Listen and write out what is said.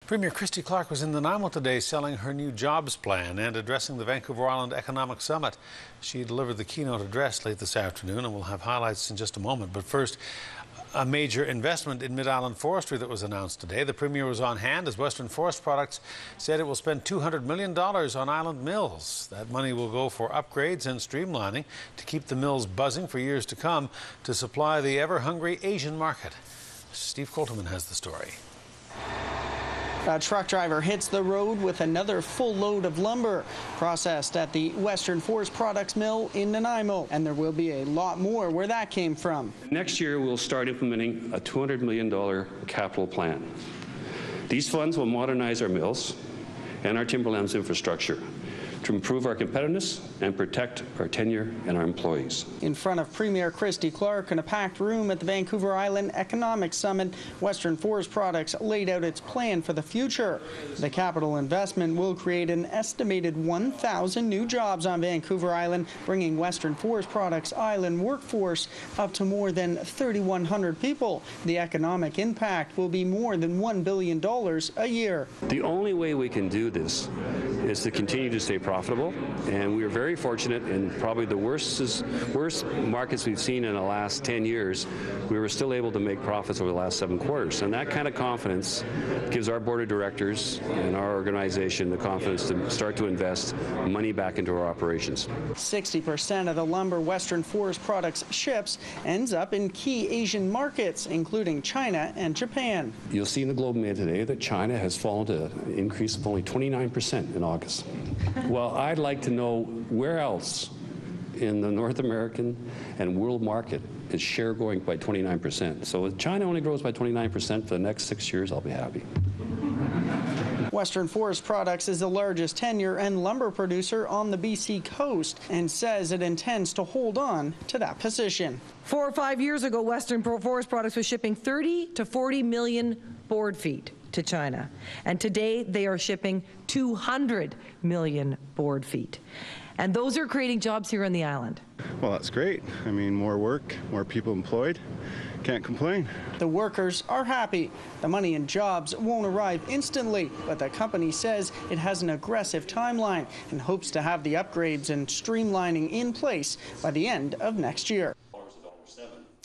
Premier Christy Clark was in Nanaimo today selling her new jobs plan and addressing the Vancouver Island Economic Summit. She delivered the keynote address late this afternoon, and we'll have highlights in just a moment. But first, a major investment in mid-island forestry that was announced today. The Premier was on hand as Western Forest Products said it will spend $200 million on island mills. That money will go for upgrades and streamlining to keep the mills buzzing for years to come to supply the ever-hungry Asian market. Steve Colterman has the story. A truck driver hits the road with another full load of lumber processed at the Western Forest Products mill in Nanaimo. And there will be a lot more where that came from. Next year, we'll start implementing a $200 million capital plan. These funds will modernize our mills and our timberlands infrastructure to improve our competitiveness and protect our tenure and our employees. In front of Premier Christy Clark in a packed room at the Vancouver Island Economic Summit, Western Forest Products laid out its plan for the future. The capital investment will create an estimated 1,000 new jobs on Vancouver Island, bringing Western Forest Products island workforce up to more than 3,100 people. The economic impact will be more than $1 billion a year. The only way we can do this is to continue to stay profitable, and we are very fortunate in probably the worst markets we've seen in the last 10 years. We were still able to make profits over the last 7 quarters, and that kind of confidence gives our board of directors and our organization the confidence to start to invest money back into our operations. 60% of the lumber Western Forest Products ships ends up in key Asian markets, including China and Japan. You'll see in the Globe and Mail today that China has fallen to an increase of only 29% in August. Well, I'd like to know where else in the North American and world market is share going by 29%. So if China only grows by 29% for the next 6 years, I'll be happy. Western Forest Products is the largest tenure and lumber producer on the BC coast and says it intends to hold on to that position. 4 or 5 years ago, Western Forest Products was shipping 30 to 40 million board feet to China, and today they are shipping 200 million board feet. And those are creating jobs here on the island. Well, that's great. I mean, more work, more people employed. Can't complain. The workers are happy. The money and jobs won't arrive instantly, but the company says it has an aggressive timeline and hopes to have the upgrades and streamlining in place by the end of next year.